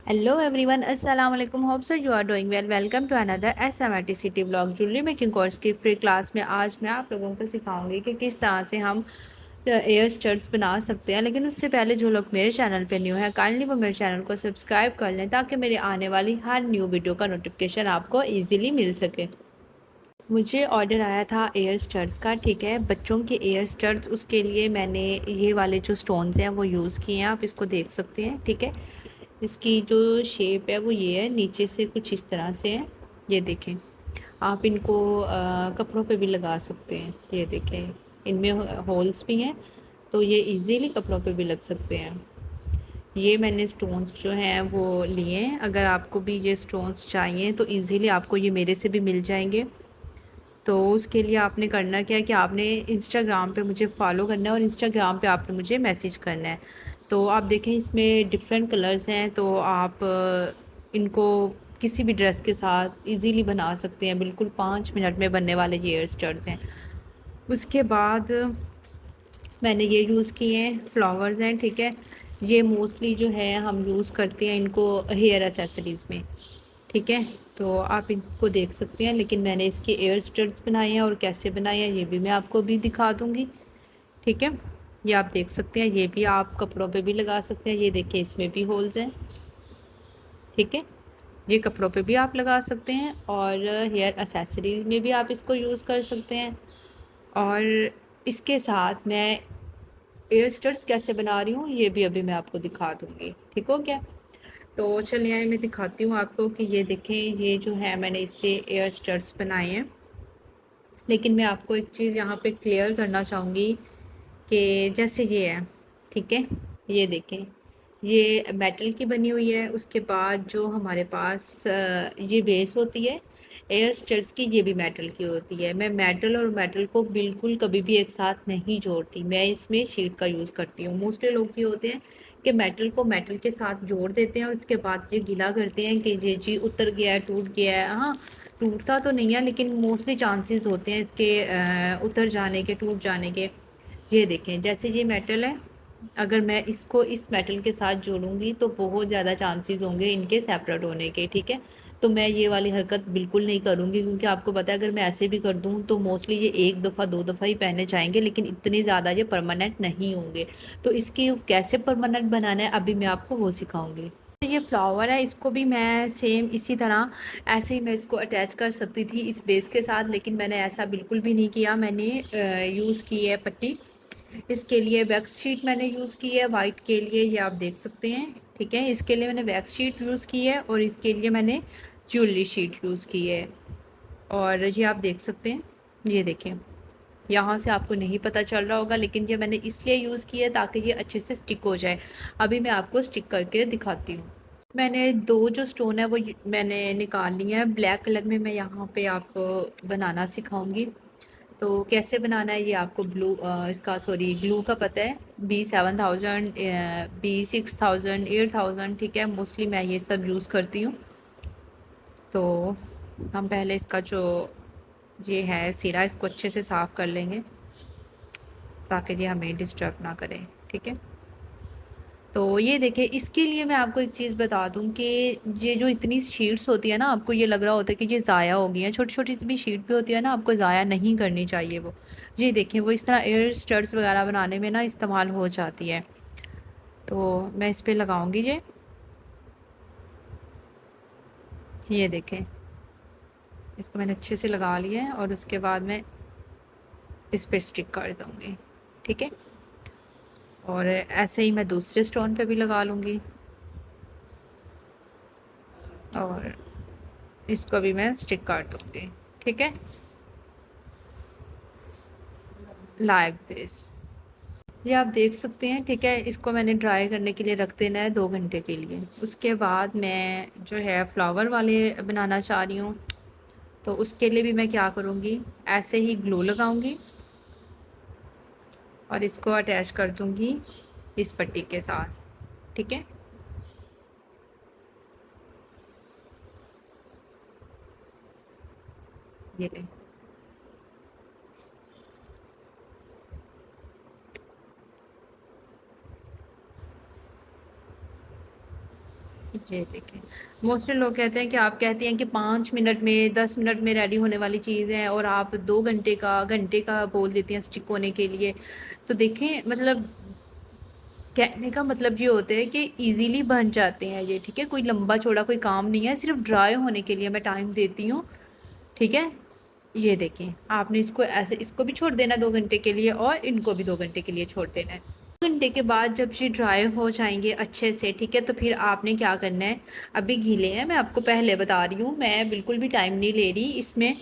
Hello everyone, अस्सलाम वालेकुम। Hope so you are doing well. Welcome to another SMRT city blog jewellery making course की free class में आज मैं आप लोगों को सिखाऊंगी कि किस तरह से हम एयर स्टड्स बना सकते हैं। लेकिन उससे पहले जो लोग मेरे चैनल पे न्यू हैं, काइंडली वो मेरे चैनल को सब्सक्राइब कर लें ताकि मेरी आने वाली हर न्यू वीडियो का नोटिफिकेशन आपको ईजिली मिल सके। मुझे ऑर्डर आया था एयर स्टड्स का, ठीक है, बच्चों के एयर स्टड्स। उसके लिए मैंने ये वाले जो स्टोन्स हैं वो यूज़ किए हैं, आप इसको देख सकते हैं, ठीक है। इसकी जो शेप है वो ये है, नीचे से कुछ इस तरह से है। ये देखें, आप इनको कपड़ों पे भी लगा सकते हैं। ये देखें, इनमें होल्स भी हैं तो ये इजीली कपड़ों पे भी लग सकते हैं। ये मैंने स्टोन्स जो हैं वो लिए हैं। अगर आपको भी ये स्टोन्स चाहिए तो इजीली आपको ये मेरे से भी मिल जाएंगे। तो उसके लिए आपने करना क्या है कि आपने इंस्टाग्राम पे मुझे फॉलो करना है और इंस्टाग्राम पे आपने मुझे मैसेज करना है। तो आप देखें, इसमें डिफरेंट कलर्स हैं, तो आप इनको किसी भी ड्रेस के साथ इजीली बना सकते हैं। बिल्कुल 5 मिनट में बनने वाले ये हेयर स्टड्स हैं। उसके बाद मैंने ये यूज़ किए हैं, फ्लावर्स हैं, ठीक है। ये मोस्टली जो है हम यूज़ करते हैं इनको हेयर एसेसरीज़ में, ठीक है। तो आप इनको देख सकते हैं, लेकिन मैंने इसके एयर स्टड्स बनाए हैं और कैसे बनाए हैं ये भी मैं आपको भी दिखा दूँगी, ठीक है। ये आप देख सकते हैं, ये भी आप कपड़ों पे भी लगा सकते हैं। ये देखिए, इसमें भी होल्स हैं, ठीक है। ये कपड़ों पे भी आप लगा सकते हैं और हेयर एसेसरीज में भी आप इसको यूज़ कर सकते हैं। और इसके साथ मैं एयर स्टड्स कैसे बना रही हूँ ये भी अभी मैं आपको दिखा दूँगी, ठीक हो गया। तो चलिए मैं दिखाती हूँ आपको कि ये देखें, ये जो है मैंने इससे एयर स्टड्स बनाए हैं। लेकिन मैं आपको एक चीज़ यहाँ पे क्लियर करना चाहूँगी कि जैसे ये है, ठीक है, ये देखें, ये मेटल की बनी हुई है। उसके बाद जो हमारे पास ये बेस होती है एयर स्टड्स की, ये भी मेटल की होती है। मैं मेटल और मेटल को बिल्कुल कभी भी एक साथ नहीं जोड़ती, मैं इसमें शीट का यूज़ करती हूँ। मोस्टली लोग ये होते हैं कि मेटल को मेटल के साथ जोड़ देते हैं और उसके बाद ये गिला करते हैं कि ये जी उतर गया है, टूट गया है। हाँ, टूटता तो नहीं है, लेकिन मोस्टली चांसेस होते हैं इसके उतर जाने के, टूट जाने के। ये देखें, जैसे ये मेटल है, अगर मैं इसको इस मेटल के साथ जोड़ूंगी तो बहुत ज़्यादा चांसेस होंगे इनके सेपरेट होने के, ठीक है। तो मैं ये वाली हरकत बिल्कुल नहीं करूँगी, क्योंकि आपको पता है अगर मैं ऐसे भी कर दूँ तो मोस्टली ये एक दफ़ा दो दफ़ा ही पहने जाएंगे, लेकिन इतने ज़्यादा ये परमानेंट नहीं होंगे। तो इसकी कैसे परमानेंट बनाना है अभी मैं आपको वो सिखाऊंगी। ये फ्लावर है, इसको भी मैं सेम इसी तरह ऐसे ही मैं इसको अटैच कर सकती थी इस बेस के साथ, लेकिन मैंने ऐसा बिल्कुल भी नहीं किया। मैंने यूज़ की है पट्टी। इसके लिए वैक्स शीट मैंने यूज़ की है वाइट के लिए, ये आप देख सकते हैं, ठीक है। इसके लिए मैंने वैक्स शीट यूज़ की है और इसके लिए मैंने ज्वेलरी शीट यूज़ की है। और ये आप देख सकते हैं, ये देखें, यहाँ से आपको नहीं पता चल रहा होगा, लेकिन ये मैंने इसलिए यूज़ किया है ताकि ये अच्छे से स्टिक हो जाए। अभी मैं आपको स्टिक करके दिखाती हूँ। मैंने दो जो स्टोन है वो मैंने निकाल लिया है। ब्लैक कलर में मैं यहाँ पे आपको बनाना सिखाऊंगी। तो कैसे बनाना है ये आपको इसका सॉरी ग्लू का पता है। B7000, B6000, 8000, ठीक है, मोस्टली मैं ये सब यूज़ करती हूँ। तो हम पहले इसका जो ये है सिरा, इसको अच्छे से साफ़ कर लेंगे ताकि ये हमें डिस्टर्ब ना करे, ठीक है। तो ये देखिए, इसके लिए मैं आपको एक चीज़ बता दूं कि ये जो इतनी शीट्स होती है ना, आपको ये लग रहा होता है कि ये ज़ाया हो गई हैं, छोटी छोटी सी भी शीट भी होती है ना, आपको ज़ाया नहीं करनी चाहिए वो। ये देखिए, वो इस तरह एयर स्टड्स वगैरह बनाने में ना इस्तेमाल हो जाती है। तो मैं इस पर लगाऊंगी ये देखें, इसको मैंने अच्छे से लगा लिया है और उसके बाद मैं इस पर स्टिक कर दूँगी, ठीक है। और ऐसे ही मैं दूसरे स्टोन पे भी लगा लूँगी और इसको भी मैं स्टिक कर दूँगी, ठीक है, लाइक दिस। ये आप देख सकते हैं, ठीक है। इसको मैंने ड्राई करने के लिए रख देना है 2 घंटे के लिए। उसके बाद मैं जो है फ्लावर वाले बनाना चाह रही हूँ, तो उसके लिए भी मैं क्या करूँगी, ऐसे ही ग्लू लगाऊंगी और इसको अटैच कर दूँगी इस पट्टी के साथ, ठीक है। ये ले, ये देखिए, मोस्टली लोग कहते हैं कि आप कहती हैं कि 5 मिनट में 10 मिनट में रेडी होने वाली चीज़ है और आप 2 घंटे का बोल देती हैं स्टिक होने के लिए। तो देखें, मतलब कहने का मतलब ये होता है कि इजीली बन जाते हैं ये, ठीक है। कोई लंबा चौड़ा कोई काम नहीं है, सिर्फ ड्राई होने के लिए मैं टाइम देती हूँ, ठीक है। ये देखें, आपने इसको ऐसे, इसको भी छोड़ देना 2 घंटे के लिए और इनको भी 2 घंटे के लिए छोड़ देना है। 2 घंटे के बाद जब ये ड्राई हो जाएंगे अच्छे से, ठीक है, तो फिर आपने क्या करना है। अभी गीले हैं, मैं आपको पहले बता रही हूँ, मैं बिल्कुल भी टाइम नहीं ले रही इसमें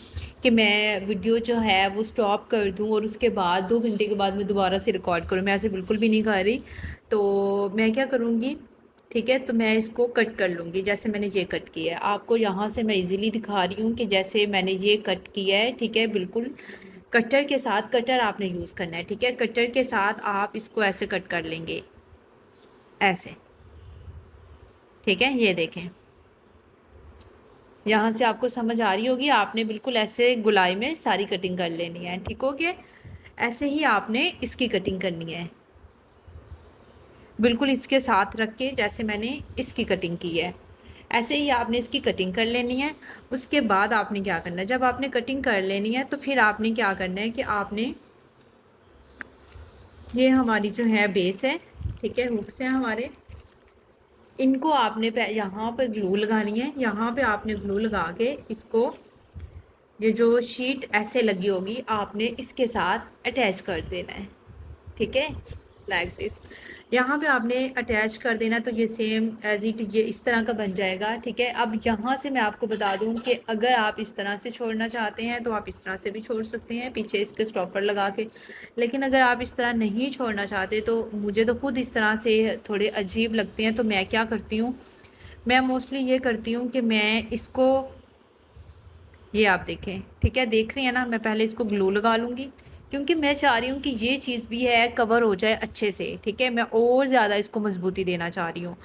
कि मैं वीडियो जो है वो स्टॉप कर दूँ और उसके बाद 2 घंटे के बाद मैं दोबारा से रिकॉर्ड करूँ। मैं ऐसे बिल्कुल भी नहीं कर रही। तो मैं क्या करूँगी, ठीक है, तो मैं इसको कट कर लूँगी। जैसे मैंने ये कट किया है, आपको यहाँ से मैं इजीली दिखा रही हूँ कि जैसे मैंने ये कट किया है, ठीक है। बिल्कुल कटर के साथ, कटर आपने यूज़ करना है, ठीक है। कटर के साथ आप इसको ऐसे कट कर लेंगे, ऐसे, ठीक है। ये देखें, यहाँ से आपको समझ आ रही होगी, आपने बिल्कुल ऐसे गुलाई में सारी कटिंग कर लेनी है, ठीक हो गया। ऐसे ही आपने इसकी कटिंग करनी है, बिल्कुल इसके साथ रख के जैसे मैंने इसकी कटिंग की है, ऐसे ही आपने इसकी कटिंग कर लेनी है। उसके बाद आपने क्या करना है, जब आपने कटिंग कर लेनी है तो फिर आपने क्या करना है कि आपने, ये हमारी जो है बेस है, ठीक है, हुक्स हैं हमारे, इनको आपने यहाँ पे ग्लू लगानी है। यहाँ पे आपने ग्लू लगा के इसको, ये जो शीट ऐसे लगी होगी, आपने इसके साथ अटैच कर देना है, ठीक है, लाइक दिस। यहाँ पे आपने अटैच कर देना, तो ये सेम एज इट ये इस तरह का बन जाएगा, ठीक है। अब यहाँ से मैं आपको बता दूँ कि अगर आप इस तरह से छोड़ना चाहते हैं तो आप इस तरह से भी छोड़ सकते हैं पीछे इसके स्टॉपर लगा के। लेकिन अगर आप इस तरह नहीं छोड़ना चाहते, तो मुझे तो खुद इस तरह से थोड़े अजीब लगते हैं, तो मैं क्या करती हूँ, मैं मोस्टली ये करती हूँ कि मैं इसको, ये आप देखें, ठीक है, देख रही हैं ना, मैं पहले इसको ग्लू लगा लूँगी क्योंकि मैं चाह रही हूँ कि ये चीज़ भी है कवर हो जाए अच्छे से, ठीक है। मैं और ज़्यादा इसको मजबूती देना चाह रही हूँ,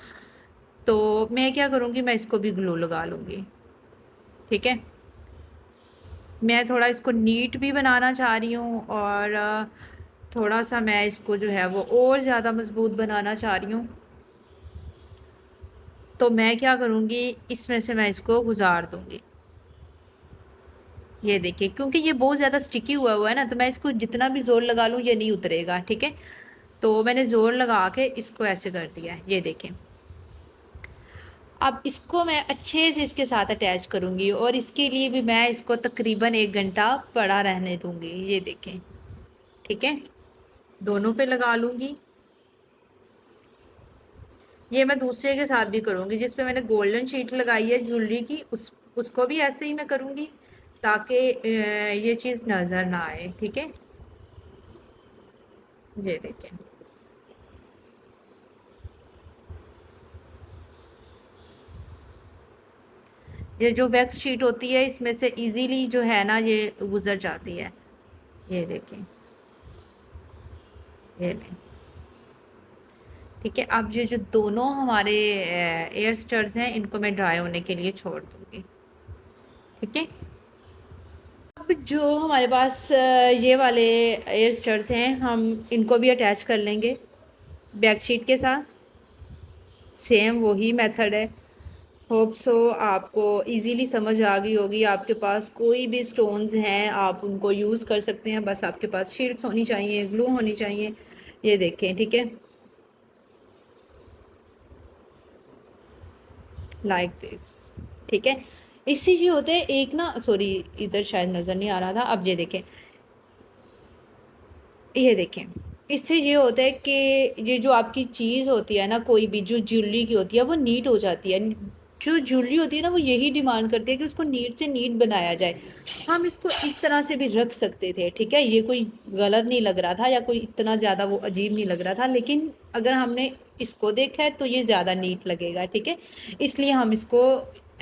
तो मैं क्या करूँगी, मैं इसको भी ग्लू लगा लूँगी, ठीक है। मैं थोड़ा इसको नीट भी बनाना चाह रही हूँ और थोड़ा सा मैं इसको जो है वो और ज़्यादा मजबूत बनाना चाह रही हूँ। तो मैं क्या करूँगी, इसमें से मैं इसको गुजार दूँगी। ये देखिए, क्योंकि ये बहुत ज़्यादा स्टिकी हुआ हुआ है ना, तो मैं इसको जितना भी ज़ोर लगा लूँ ये नहीं उतरेगा, ठीक है। तो मैंने ज़ोर लगा के इसको ऐसे कर दिया है, ये देखें। अब इसको मैं अच्छे से इसके साथ अटैच करूँगी और इसके लिए भी मैं इसको तकरीबन 1 घंटा पड़ा रहने दूँगी। ये देखें, ठीक है, दोनों पे लगा लूँगी। ये मैं दूसरे के साथ भी करूँगी, जिस पे मैंने गोल्डन शीट लगाई है ज्वेलरी की, उसको भी ऐसे ही मैं करूँगी ताकि ये चीज़ नज़र ना आए, ठीक है। ये देखें, ये जो वैक्स शीट होती है इसमें से इजीली जो है ना ये गुजर जाती है। ये देखें, ये लें, ठीक है। अब ये जो दोनों हमारे एयर स्टड्स हैं, इनको मैं ड्राई होने के लिए छोड़ दूँगी, ठीक है। अब जो हमारे पास ये वाले एयर स्टड्स हैं, हम इनको भी अटैच कर लेंगे बैक शीट के साथ। सेम वही मेथड है। होप सो आपको इजीली समझ आ गई होगी। आपके पास कोई भी स्टोन्स हैं आप उनको यूज़ कर सकते हैं, बस आपके पास शीट्स होनी चाहिए, ग्लू होनी चाहिए। ये देखें, ठीक है, लाइक दिस, ठीक है। इससे ये होता है एक ना, सॉरी इधर शायद नज़र नहीं आ रहा था, अब ये देखें, ये देखें, इससे ये होता है कि ये जो आपकी चीज़ होती है ना, कोई भी जो ज्वेलरी की होती है वो नीट हो जाती है। जो ज्वेलरी होती है ना वो यही डिमांड करती है कि उसको नीट से नीट बनाया जाए। हम इसको इस तरह से भी रख सकते थे, ठीक है, ये कोई गलत नहीं लग रहा था या कोई इतना ज़्यादा वो अजीब नहीं लग रहा था, लेकिन अगर हमने इसको देखा है तो ये ज़्यादा नीट लगेगा, ठीक है। इसलिए हम इसको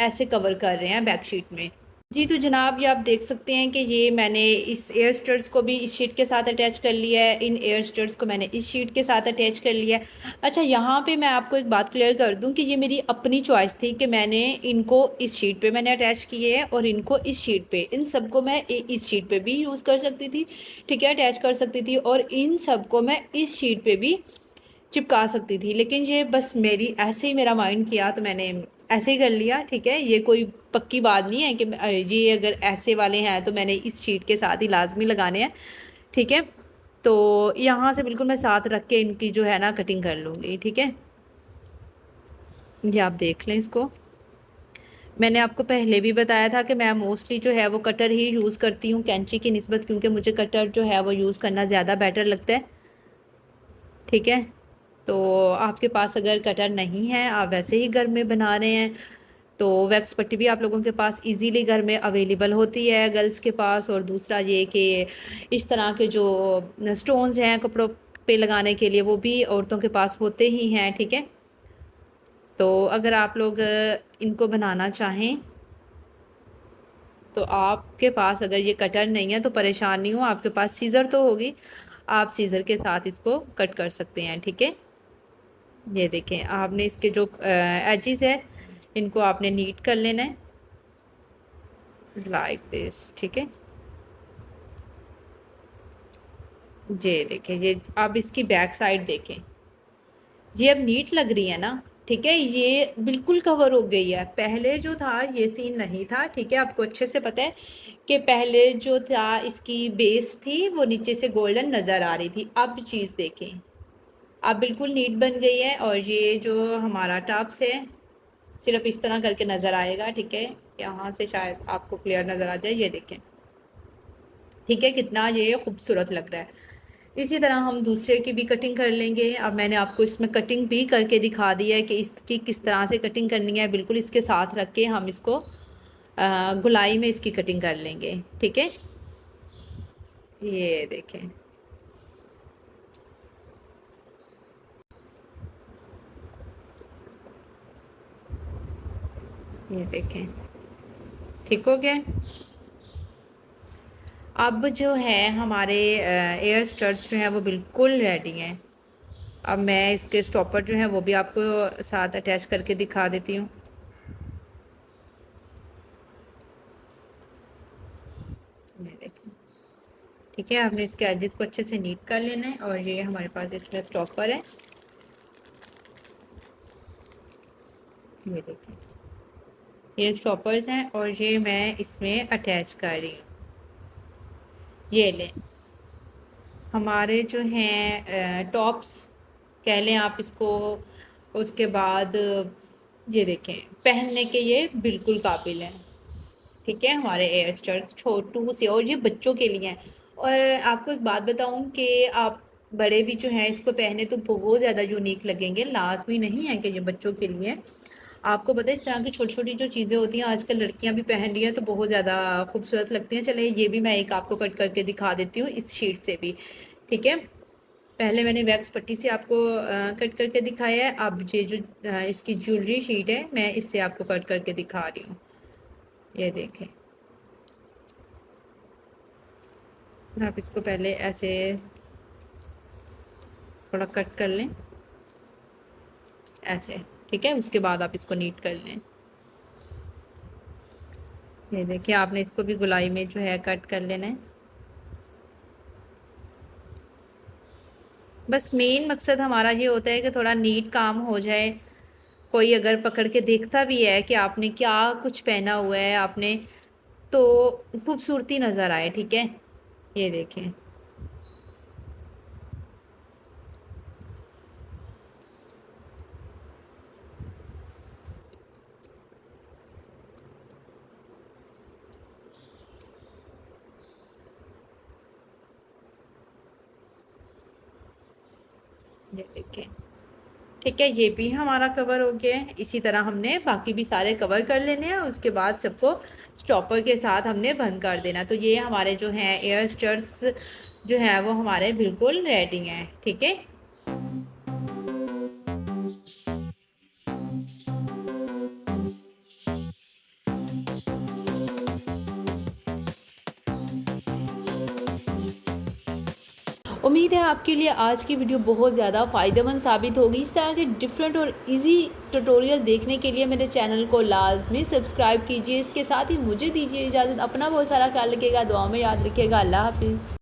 ऐसे कवर कर रहे हैं बैक शीट में। जी तो जनाब, ये आप देख सकते हैं कि ये मैंने इस एयर स्टड्स को भी इस शीट के साथ अटैच कर लिया है, इन एयर स्टड्स को मैंने इस शीट के साथ अटैच कर लिया है। अच्छा, यहाँ पे मैं आपको एक बात क्लियर कर दूँ कि ये मेरी अपनी चॉइस थी कि मैंने इनको इस शीट पे मैंने अटैच किए हैं और इनको इस शीट पे, इन सबको मैं इस शीट पे भी यूज़ कर सकती थी, ठीक है, अटैच कर सकती थी, और इन सबको मैं इस शीट पे भी चिपका सकती थी, लेकिन ये बस मेरी ऐसे ही मेरा माइंड किया तो मैंने ऐसे ही कर लिया। ठीक है, ये कोई पक्की बात नहीं है कि ये अगर ऐसे वाले हैं तो मैंने इस शीट के साथ ही लाजमी लगाने हैं। ठीक है, तो यहाँ से बिल्कुल मैं साथ रख के इनकी जो है ना कटिंग कर लूँगी। ठीक है, ये आप देख लें इसको। मैंने आपको पहले भी बताया था कि मैं मोस्टली जो है वो कटर ही यूज़ करती हूँ कैंची की निस्बत, क्योंकि मुझे कटर जो है वो यूज़ करना ज़्यादा बेटर लगता है। ठीक है, तो आपके पास अगर कटर नहीं है, आप वैसे ही घर में बना रहे हैं, तो वैक्स पट्टी भी आप लोगों के पास इजीली घर में अवेलेबल होती है गर्ल्स के पास। और दूसरा ये कि इस तरह के जो स्टोन्स हैं कपड़ों पे लगाने के लिए, वो भी औरतों के पास होते ही हैं। ठीक है, तो अगर आप लोग इनको बनाना चाहें तो आपके पास अगर ये कटर नहीं है तो परेशान नहीं हो, आपके पास सीज़र तो होगी, आप सीज़र के साथ इसको कट कर सकते हैं। ठीक है, ये देखें, आपने इसके जो एजिस है इनको आपने नीट कर लेना है लाइक दिस। ठीक है, ये देखें, ये आप इसकी बैक साइड देखें, ये अब नीट लग रही है ना। ठीक है, ये बिल्कुल कवर हो गई है। पहले जो था ये सीन नहीं था। ठीक है, आपको अच्छे से पता है कि पहले जो था इसकी बेस थी वो नीचे से गोल्डन नज़र आ रही थी। अब चीज़ देखें, अब बिल्कुल नीट बन गई है। और ये जो हमारा टॉप्स है सिर्फ इस तरह करके नज़र आएगा। ठीक है, यहाँ से शायद आपको क्लियर नज़र आ जाए, ये देखें। ठीक है, कितना ये खूबसूरत लग रहा है। इसी तरह हम दूसरे की भी कटिंग कर लेंगे। अब मैंने आपको इसमें कटिंग भी करके दिखा दी है कि इसकी किस तरह से कटिंग करनी है। बिल्कुल इसके साथ रख के हम इसको गुलाई में इसकी कटिंग कर लेंगे। ठीक है, ये देखें, ये देखें, ठीक हो गया। अब जो है हमारे एयर स्टड्स जो हैं वो बिल्कुल रेडी हैं। अब मैं इसके स्टॉपर जो हैं वो भी आपको साथ अटैच करके दिखा देती हूँ। ये देखें, ठीक है, आपने इसके एजेस को अच्छे से नीट कर लेना है। और ये हमारे पास इसमें स्टॉपर है, ये देखें, ये स्टॉपर्स हैं और ये मैं इसमें अटैच कर रही हूँ। ये लें, हमारे जो हैं टॉप्स कह लें आप इसको। उसके बाद ये देखें, पहनने के ये बिल्कुल काबिल हैं। ठीक है, हमारे एयर स्टड्स छोटू से, और ये बच्चों के लिए हैं। और आपको एक बात बताऊं कि आप बड़े भी जो हैं इसको पहने तो बहुत ज़्यादा यूनिक लगेंगे। लाजमी नहीं है कि ये बच्चों के लिए हैं। आपको पता है इस तरह की छोटी छोटी जो चीज़ें होती हैं आजकल लड़कियां भी पहन रही हैं तो बहुत ज़्यादा खूबसूरत लगती हैं। चले, ये भी मैं एक आपको कट करके दिखा देती हूँ इस शीट से भी। ठीक है, पहले मैंने वैक्स पट्टी से आपको कट करके दिखाया है। अब ये जो इसकी ज्वेलरी शीट है मैं इससे आपको कट करके दिखा रही हूँ। ये देखें, आप इसको पहले ऐसे थोड़ा कट कर लें ऐसे। ठीक है, उसके बाद आप इसको नीट कर लें। ये देखिए, आपने इसको भी गुलाई में जो है कट कर लेना है। बस मेन मकसद हमारा ये होता है कि थोड़ा नीट काम हो जाए। कोई अगर पकड़ के देखता भी है कि आपने क्या कुछ पहना हुआ है आपने, तो खूबसूरती नज़र आए। ठीक है, ये देखें, ये देखें। ठीक है, ये भी हमारा कवर हो गया है। इसी तरह हमने बाकी भी सारे कवर कर लेने हैं। उसके बाद सबको स्टॉपर के साथ हमने बंद कर देना। तो ये हमारे जो हैं एयर स्टड्स जो हैं वो हमारे बिल्कुल रेडी हैं। ठीक है, उम्मीद है आपके लिए आज की वीडियो बहुत ज़्यादा फ़ायदेमंद साबित होगी। इस तरह के डिफरेंट और इजी ट्यूटोरियल देखने के लिए मेरे चैनल को लाजमी सब्सक्राइब कीजिए। इसके साथ ही मुझे दीजिए इजाज़त। अपना बहुत सारा ख्याल रखिएगा, दुआ में याद रखिएगा। अल्लाह हाफिज़।